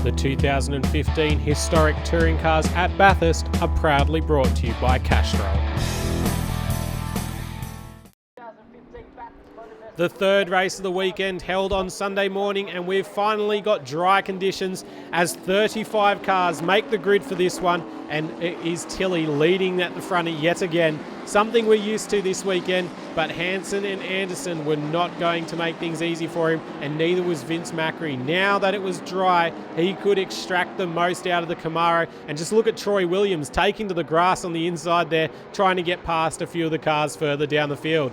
The 2015 historic touring cars at Bathurst are proudly brought to you by Castrol. The third race of the weekend held on Sunday morning, and we've finally got dry conditions as 35 cars make the grid for this one, and it is Tilly leading at the front yet again. Something we're used to this weekend, but Hansen and Anderson were not going to make things easy for him, and neither was Vince Macri. Now that it was dry, he could extract the most out of the Camaro, and just look at Troy Williams taking to the grass on the inside there, trying to get past a few of the cars further down the field.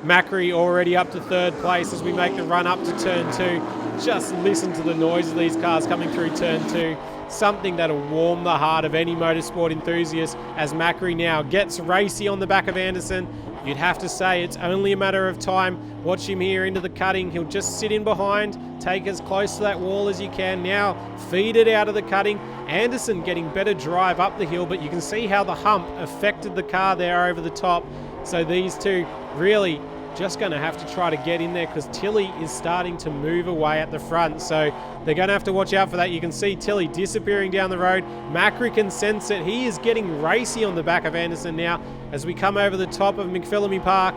Macri already up to third place as we make the run up to turn 2. Just listen to the noise of these cars coming through turn 2. Something that'll warm the heart of any motorsport enthusiast as Macri now gets racy on the back of Anderson. You'd have to say it's only a matter of time. Watch him here into the cutting. He'll just sit in behind, take as close to that wall as you can. Now feed it out of the cutting. Anderson getting better drive up the hill, but you can see how the hump affected the car there over the top. So these two really just going to have to try to get in there because Tilly is starting to move away at the front. So they're going to have to watch out for that. You can see Tilly disappearing down the road. Macri can sense it. He is getting racy on the back of Anderson now as we come over the top of McPhillamy Park.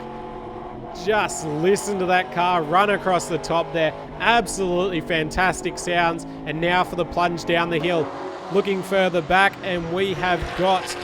Just listen to that car run across the top there. Absolutely fantastic sounds. And now for the plunge down the hill. Looking further back, and we have got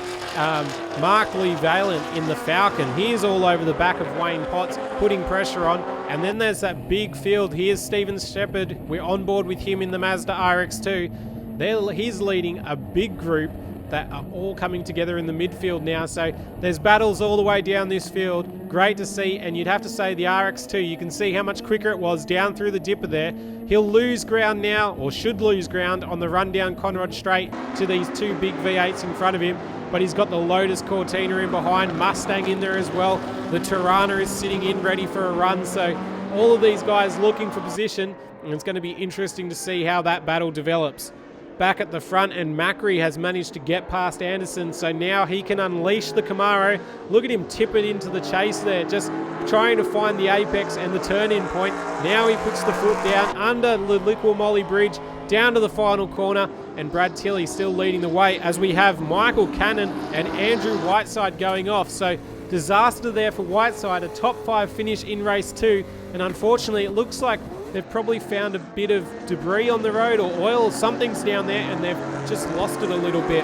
Mark Lee Valent in the Falcon. He's all over the back of Wayne Potts, putting pressure on. And then there's that big field. Here's Steven Shepherd. We're on board with him in the Mazda RX-2. He's leading a big group that are all coming together in the midfield now. So there's battles all the way down this field. Great to see. And you'd have to say the RX-2, you can see how much quicker it was down through the dipper there. He'll lose ground now, or should lose ground, on the run down Conrod Straight to these two big V8s in front of him. But he's got the Lotus Cortina in behind, Mustang in there as well. The Tirana is sitting in ready for a run. So all of these guys looking for position, and it's going to be interesting to see how that battle develops. Back at the front, and Macri has managed to get past Anderson, so now he can unleash the Camaro. Look at him tip it into the chase there, just trying to find the apex and the turn-in point. Now he puts the foot down under the Liqui Bridge, down to the final corner, and Brad Tilley still leading the way as we have Michael Cannon and Andrew Whiteside going off. So disaster there for Whiteside, a top 5 finish in race 2, and unfortunately it looks like they've probably found a bit of debris on the road or oil, something's down there, and they've just lost it a little bit.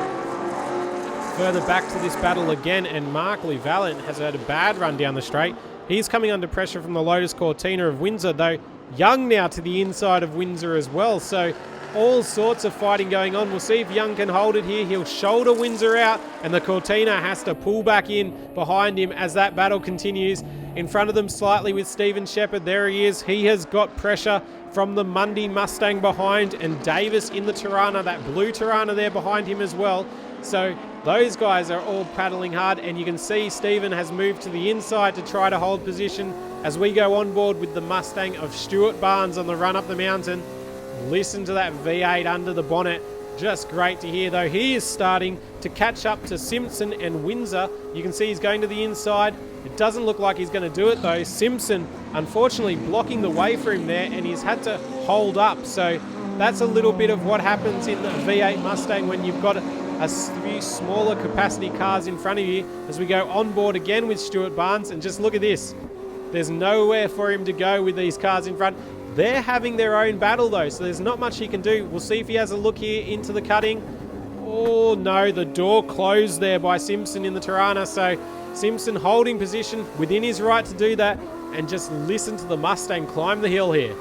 Further back to this battle again, and Mark Lee Valent has had a bad run down the straight. He's coming under pressure from the Lotus Cortina of Windsor, though Young now to the inside of Windsor as well. So all sorts of fighting going on. We'll see if Young can hold it here. He'll shoulder Windsor out, and the Cortina has to pull back in behind him as that battle continues. In front of them slightly with Steven Shepherd. There he is. He has got pressure from the Mundy Mustang behind, and Davis in the Tirana, that blue Tirana there behind him as well. So those guys are all paddling hard, and you can see Steven has moved to the inside to try to hold position as we go on board with the Mustang of Stuart Barnes on the run up the mountain. Listen to that V8 under the bonnet. Just great to hear, though. He is starting to catch up to Simpson and Windsor. You can see he's going to the inside. It doesn't look like he's going to do it, though. Simpson, unfortunately, blocking the way for him there, and he's had to hold up. So that's a little bit of what happens in the V8 Mustang when you've got a few smaller capacity cars in front of you, as we go on board again with Stuart Barnes. And just look at this. There's nowhere for him to go with these cars in front. They're having their own battle, though, so there's not much he can do. We'll see if he has a look here into the cutting. Oh, no, the door closed there by Simpson in the Tirana. So Simpson holding position within his right to do that, and just listen to the Mustang climb the hill here.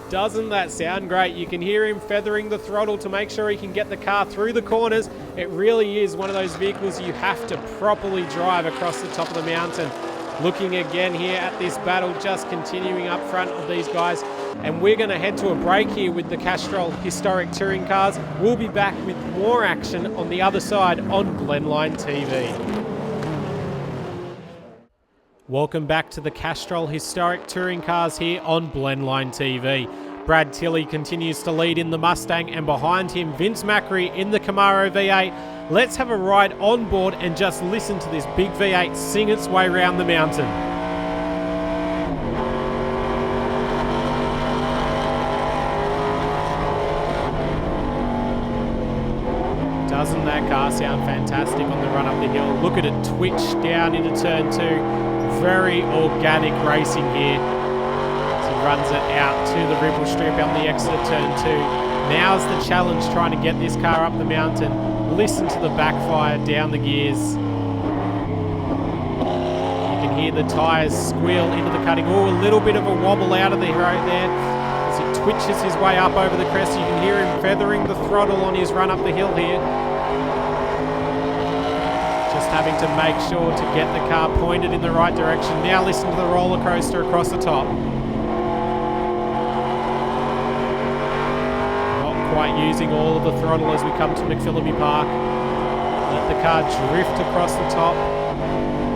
Doesn't that sound great? You can hear him feathering the throttle to make sure he can get the car through the corners. It really is one of those vehicles you have to properly drive across the top of the mountain. Looking again here at this battle, just continuing up front of these guys. And we're going to head to a break here with the Castrol Historic Touring Cars. We'll be back with more action on the other side on Glenline TV. Welcome back to the Castrol Historic Touring Cars here on Glenline TV. Brad Tilley continues to lead in the Mustang, and behind him Vince Macri in the Camaro V8. Let's have a ride on board and just listen to this big V8 sing its way round the mountain. Doesn't that car sound fantastic on the run up the hill? Look at it twitch down into turn 2. Very organic racing here. As he runs it out to the ripple strip on the exit of turn 2. Now's the challenge, trying to get this car up the mountain. Listen to the backfire down the gears. You can hear the tyres squeal into the cutting. Oh, a little bit of a wobble out of the road there. As he twitches his way up over the crest, you can hear him feathering the throttle on his run up the hill here. Just having to make sure to get the car pointed in the right direction. Now listen to the roller coaster across the top. Not quite using all of the throttle as we come to McPhillippi Park. Let the car drift across the top.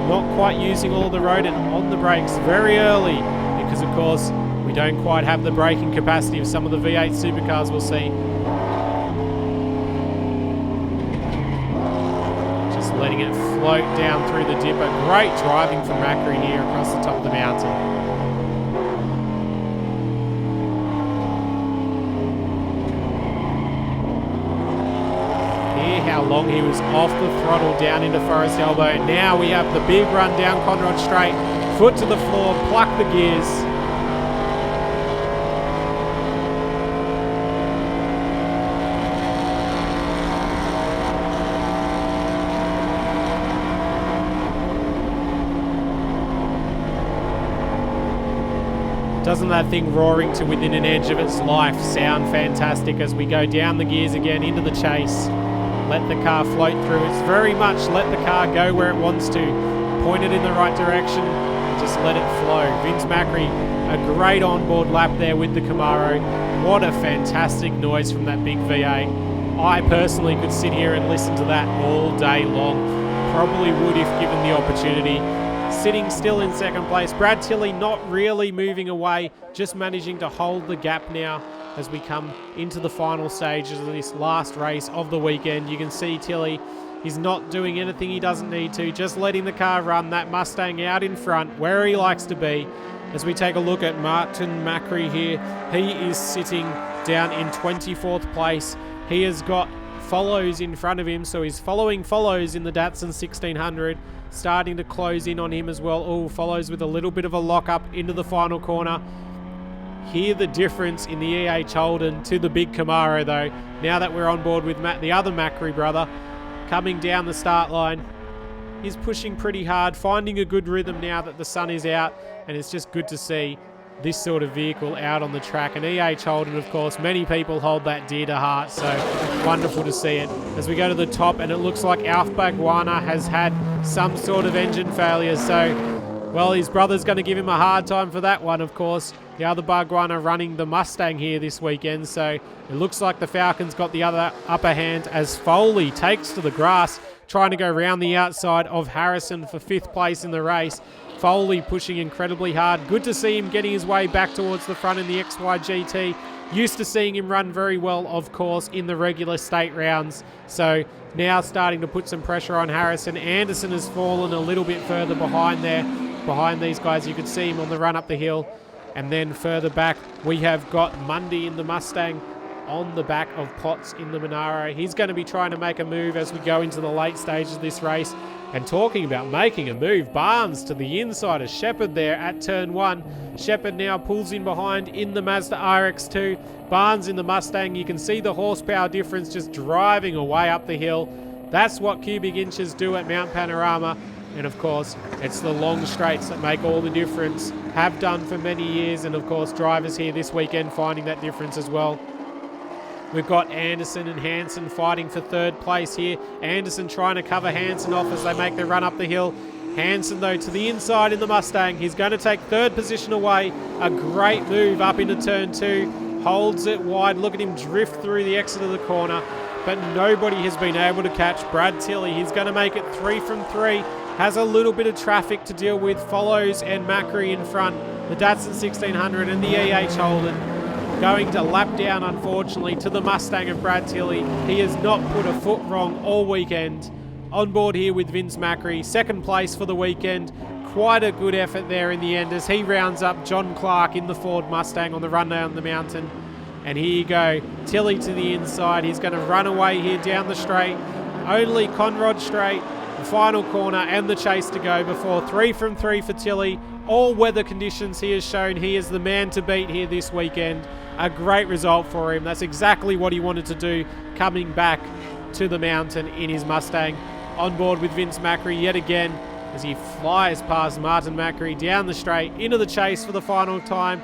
Not quite using all of the road and on the brakes very early, because of course we don't quite have the braking capacity of some of the V8 supercars we'll see. Just letting it float down through the dipper. Great driving from Macri here across the top of the mountain. Hear how long he was off the throttle down into Forest Elbow. Now we have the big run down Conrod Straight. Foot to the floor, pluck the gears. Doesn't that thing roaring to within an edge of its life sound fantastic as we go down the gears again into the chase? Let the car float through. It's very much let the car go where it wants to. Point it in the right direction and just let it flow. Vince Macri, a great onboard lap there with the Camaro. What a fantastic noise from that big V8. I personally could sit here and listen to that all day long. Probably would if given the opportunity. Sitting still in second place. Brad Tilley not really moving away, just managing to hold the gap now as we come into the final stages of this last race of the weekend. You can see Tilley, he's not doing anything he doesn't need to, just letting the car run, that Mustang out in front where he likes to be. As we take a look at Martin Macri here, he is sitting down in 24th place. He has got Follows in front of him, so he's following Follows in the Datsun 1600. Starting to close in on him as well. Oh, Follows with a little bit of a lock-up into the final corner. Hear the difference in the EH Holden to the big Camaro, though. Now that we're on board with the other Macri brother, coming down the start line. He's pushing pretty hard, finding a good rhythm now that the sun is out, and it's just good to see this sort of vehicle out on the track. And EH Holden, of course, many people hold that dear to heart, so wonderful to see it. As we go to the top, and it looks like Alf Bagwana has had some sort of engine failure, so, well, his brother's going to give him a hard time for that one, of course. The other Bagwana running the Mustang here this weekend, so it looks like the Falcons got the other upper hand as Foley takes to the grass, trying to go round the outside of Harrison for 5th place in the race. Foley pushing incredibly hard. Good to see him getting his way back towards the front in the XYGT. Used to seeing him run very well, of course, in the regular state rounds. So now starting to put some pressure on Harrison. Anderson has fallen a little bit further behind there. Behind these guys, you could see him on the run up the hill. And then further back, we have got Mundy in the Mustang on the back of Potts in the Monaro. He's going to be trying to make a move as we go into the late stages of this race. And talking about making a move, Barnes to the inside of Shepherd there at turn 1. Shepherd now pulls in behind in the Mazda RX-2. Barnes in the Mustang. You can see the horsepower difference just driving away up the hill. That's what cubic inches do at Mount Panorama. And of course, it's the long straights that make all the difference. Have done for many years. And of course, drivers here this weekend finding that difference as well. We've got Anderson and Hansen fighting for 3rd place here. Anderson trying to cover Hansen off as they make their run up the hill. Hansen, though, to the inside in the Mustang. He's going to take 3rd position away. A great move up into turn 2. Holds it wide. Look at him drift through the exit of the corner. But nobody has been able to catch Brad Tilley. He's going to make it 3 from 3. Has a little bit of traffic to deal with. Follows and Macri in front. The Datsun 1600 and the EH Holden. Going to lap down, unfortunately, to the Mustang of Brad Tilley. He has not put a foot wrong all weekend. On board here with Vince Macri, 2nd place for the weekend. Quite a good effort there in the end as he rounds up John Clark in the Ford Mustang on the run down the mountain. And here you go, Tilley to the inside. He's going to run away here down the straight. Only Conrod Straight, the final corner and the chase to go before 3 from 3 for Tilly. All weather conditions he has shown he is the man to beat here this weekend. A great result for him. That's exactly what he wanted to do, coming back to the mountain in his Mustang. On board with Vince Macri yet again as he flies past Martin Macri down the straight into the chase for the final time.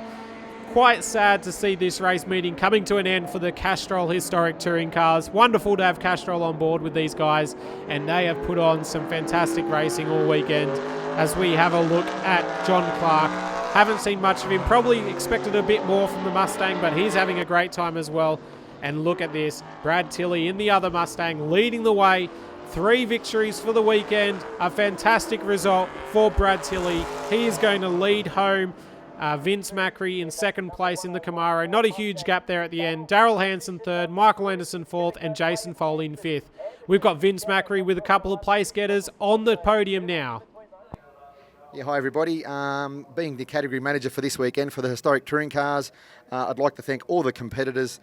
Quite sad to see this race meeting coming to an end for the Castrol historic touring cars. Wonderful to have Castrol on board with these guys, and they have put on some fantastic racing all weekend. As we have a look at John Clark, haven't seen much of him, probably expected a bit more from the Mustang, but he's having a great time as well. And look at this, Brad Tilley in the other Mustang leading the way. 3 victories for the weekend, a fantastic result for Brad Tilley. He is going to lead home Vince Macri in second place in the Camaro. Not a huge gap there at the end. Darrell Hansen third, Michael Anderson fourth, and Jason Foley in fifth. We've got Vince Macri with a couple of place getters on the podium now. Yeah, hi everybody. Being the category manager for this weekend for the historic touring cars, I'd like to thank all the competitors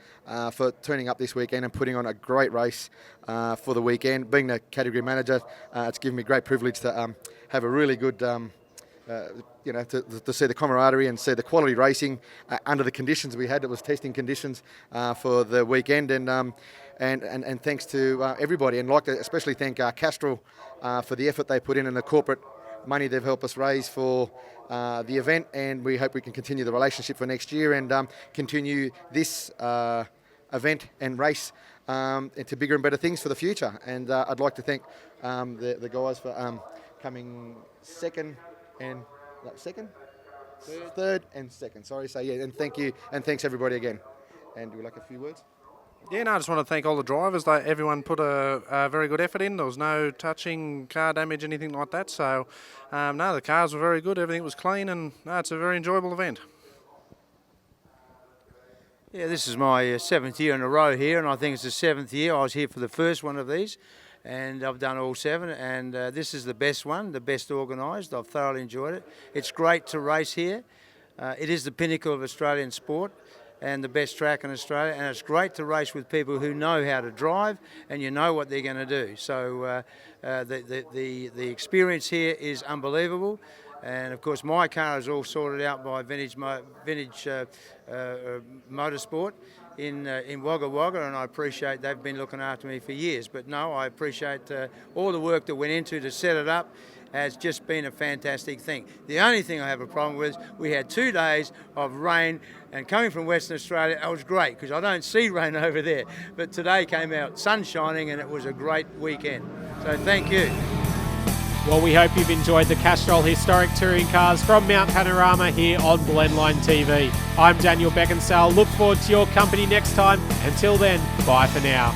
for turning up this weekend and putting on a great race for the weekend. Being the category manager, it's given me great privilege to have a really good to see the camaraderie and see the quality racing under the conditions we had. It was testing conditions for the weekend, and thanks to everybody, and like to especially thank Castrol for the effort they put in and the corporate money they've helped us raise for the event, and we hope we can continue the relationship for next year and continue this event and race into bigger and better things for the future. And I'd like to thank the guys for coming third and second. Sorry, so yeah, and thank you, and thanks everybody again. And do you like a few words? Yeah, no, I just want to thank all the drivers. Everyone put a very good effort in. There was no touching, car damage, anything like that. So, no, the cars were very good. Everything was clean, and no, it's a very enjoyable event. Yeah, this is my 7th year in a row here, and I think it's the 7th year. I was here for the first one of these, and I've done all 7, and this is the best one, the best organised. I've thoroughly enjoyed it. It's great to race here. It is the pinnacle of Australian sport and the best track in Australia, and it's great to race with people who know how to drive and you know what they're going to do. So the experience here is unbelievable, and of course my car is all sorted out by Vintage Motorsport in Wagga Wagga, and I appreciate they've been looking after me for years. But no, I appreciate all the work that went into to set it up. Has just been a fantastic thing. The only thing I have a problem with, we had 2 days of rain, and coming from Western Australia, it was great because I don't see rain over there. But today came out sun shining, and it was a great weekend. So thank you. Well, we hope you've enjoyed the Castrol Historic Touring Cars from Mount Panorama here on Blendline TV. I'm Daniel Beckinsale. Look forward to your company next time. Until then, bye for now.